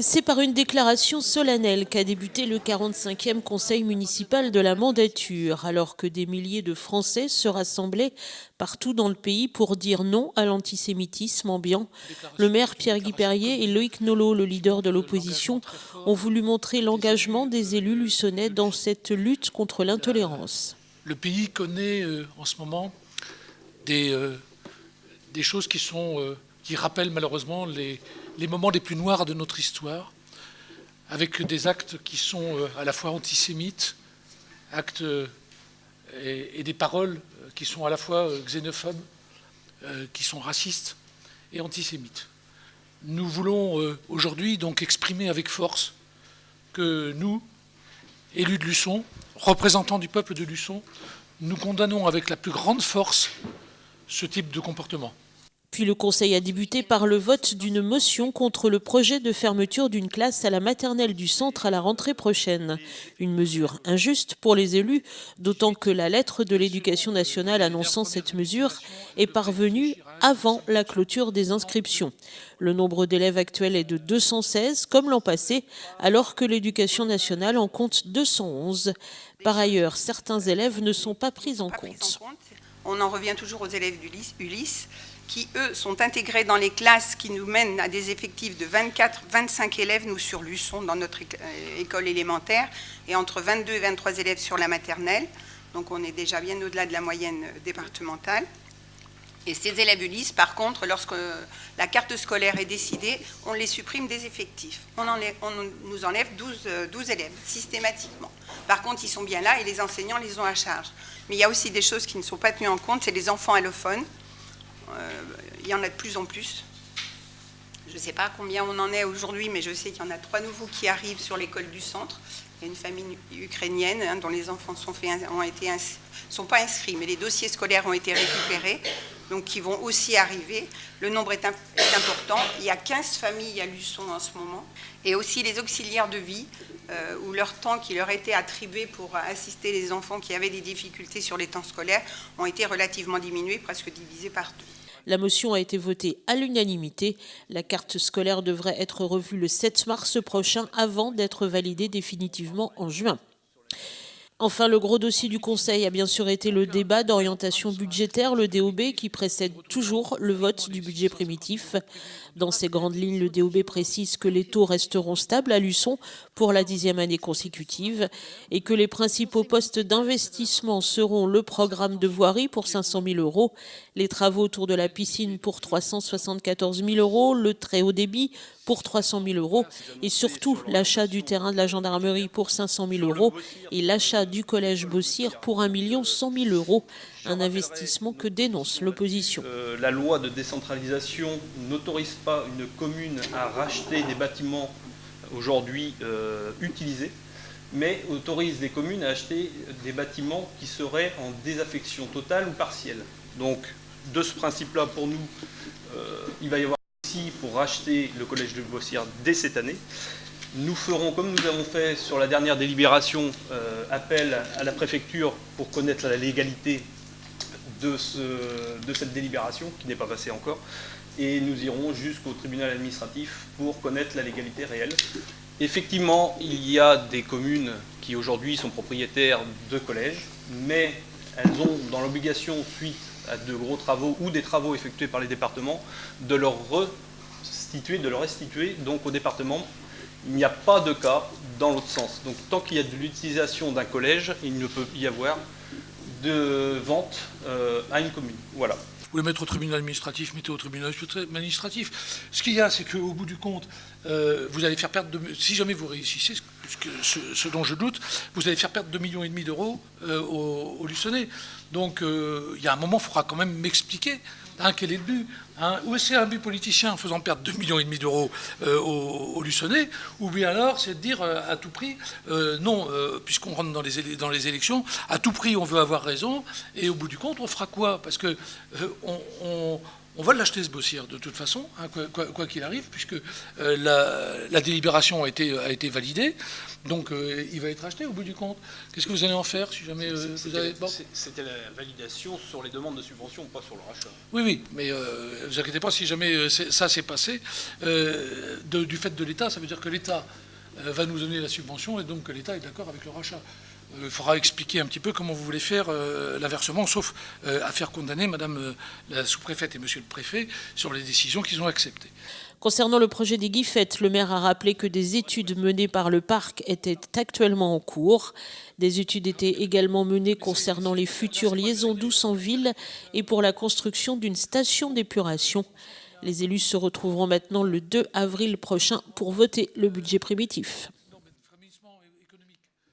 C'est par une déclaration solennelle qu'a débuté le 45e Conseil municipal de la mandature, alors que des milliers de Français se rassemblaient partout dans le pays pour dire non à l'antisémitisme ambiant. Le maire Pierre-Guy Perrier et Loïc Nolot, le leader de l'opposition, ont voulu montrer l'engagement des élus luçonnais dans cette lutte contre l'intolérance. Le pays connaît en ce moment des choses qui rappellent malheureusement les moments les plus noirs de notre histoire, avec des actes qui sont à la fois antisémites, actes et des paroles qui sont à la fois xénophobes, qui sont racistes et antisémites. Nous voulons aujourd'hui donc exprimer avec force que nous, élus de Luçon, représentants du peuple de Luçon, nous condamnons avec la plus grande force ce type de comportement. Puis le Conseil a débuté par le vote d'une motion contre le projet de fermeture d'une classe à la maternelle du centre à la rentrée prochaine. Une mesure injuste pour les élus, d'autant que la lettre de l'Éducation nationale annonçant cette mesure est parvenue avant la clôture des inscriptions. Le nombre d'élèves actuel est de 216, comme l'an passé, alors que l'Éducation nationale en compte 211. Par ailleurs, certains élèves ne sont pas pris en compte. On en revient toujours aux élèves d'Ulysse, qui, eux, sont intégrés dans les classes qui nous mènent à des effectifs de 24-25 élèves, nous, sur Luçon, dans notre école élémentaire, et entre 22 et 23 élèves sur la maternelle. Donc on est déjà bien au-delà de la moyenne départementale. Et ces élèves Ulysse, par contre, lorsque la carte scolaire est décidée, on les supprime des effectifs. On nous enlève 12 élèves, systématiquement. Par contre, ils sont bien là et les enseignants les ont à charge. Mais il y a aussi des choses qui ne sont pas tenues en compte, c'est les enfants allophones. Il y en a de plus en plus. Je ne sais pas combien on en est aujourd'hui, mais je sais qu'il y en a 3 nouveaux qui arrivent sur l'école du centre. Il y a une famille ukrainienne dont les enfants sont pas inscrits, mais les dossiers scolaires ont été récupérés, donc qui vont aussi arriver. Le nombre est important. Il y a 15 familles à Luçon en ce moment. Et aussi les auxiliaires de vie, où leur temps qui leur était attribué pour assister les enfants qui avaient des difficultés sur les temps scolaires ont été relativement diminués, presque divisés par 2. La motion a été votée à l'unanimité. La carte scolaire devrait être revue le 7 mars prochain avant d'être validée définitivement en juin. Enfin, le gros dossier du Conseil a bien sûr été le débat d'orientation budgétaire, le DOB, qui précède toujours le vote du budget primitif. Dans ses grandes lignes, le DOB précise que les taux resteront stables à Luçon pour la 10e année consécutive et que les principaux postes d'investissement seront le programme de voirie pour 500 000 €, les travaux autour de la piscine pour 374 000 €, le très haut débit pour 300 000 € et surtout l'achat du terrain de la gendarmerie pour 500 000 € et l'achat du collège Bossire pour 1 100 000 €, un investissement que dénonce l'opposition. La loi de décentralisation n'autorise pas une commune à racheter des bâtiments aujourd'hui utilisés, mais autorise les communes à acheter des bâtiments qui seraient en désaffection totale ou partielle. Donc, de ce principe-là, pour nous, il va y avoir ici pour racheter le collège de Bossire dès cette année. Nous ferons, comme nous avons fait sur la dernière délibération, appel à la préfecture pour connaître la légalité de cette délibération, qui n'est pas passée encore, et nous irons jusqu'au tribunal administratif pour connaître la légalité réelle. Effectivement, il y a des communes qui aujourd'hui sont propriétaires de collèges, mais elles ont dans l'obligation, suite à de gros travaux ou des travaux effectués par les départements, de leur restituer donc au département. Il n'y a pas de cas dans l'autre sens. Donc tant qu'il y a de l'utilisation d'un collège, il ne peut y avoir de vente à une commune. Voilà. Vous voulez mettre au tribunal administratif, mettez au tribunal administratif. Ce qu'il y a, c'est qu'au bout du compte, vous allez faire perdre, si jamais vous réussissez, ce dont je doute, vous allez faire perdre 2,5 millions d'euros aux Luçonnais. Donc il y a un moment, il faudra quand même m'expliquer quel est le but. Ou c'est un but politicien en faisant perdre 2,5 millions d'euros aux Luçonnais, ou bien alors c'est de dire à tout prix, non, puisqu'on rentre dans les élections, à tout prix on veut avoir raison, et au bout du compte on fera quoi? Parce que On va l'acheter ce Bossière de toute façon, hein, quoi qu'il arrive, puisque la délibération a été validée, donc il va être acheté au bout du compte. Qu'est-ce que vous allez en faire si jamais vous avez... Bon. C'était la validation sur les demandes de subvention, pas sur le rachat. Oui, mais ne vous inquiétez pas, si jamais ça s'est passé, du fait de l'État, ça veut dire que l'État va nous donner la subvention et donc que l'État est d'accord avec le rachat. Il faudra expliquer un petit peu comment vous voulez faire l'inversement, sauf à faire condamner Madame la sous-préfète et Monsieur le préfet sur les décisions qu'ils ont acceptées. Concernant le projet des Guiffettes, le maire a rappelé que des études menées par le parc étaient actuellement en cours. Des études étaient également menées concernant les futures liaisons douces en ville et pour la construction d'une station d'épuration. Les élus se retrouveront maintenant le 2 avril prochain pour voter le budget primitif.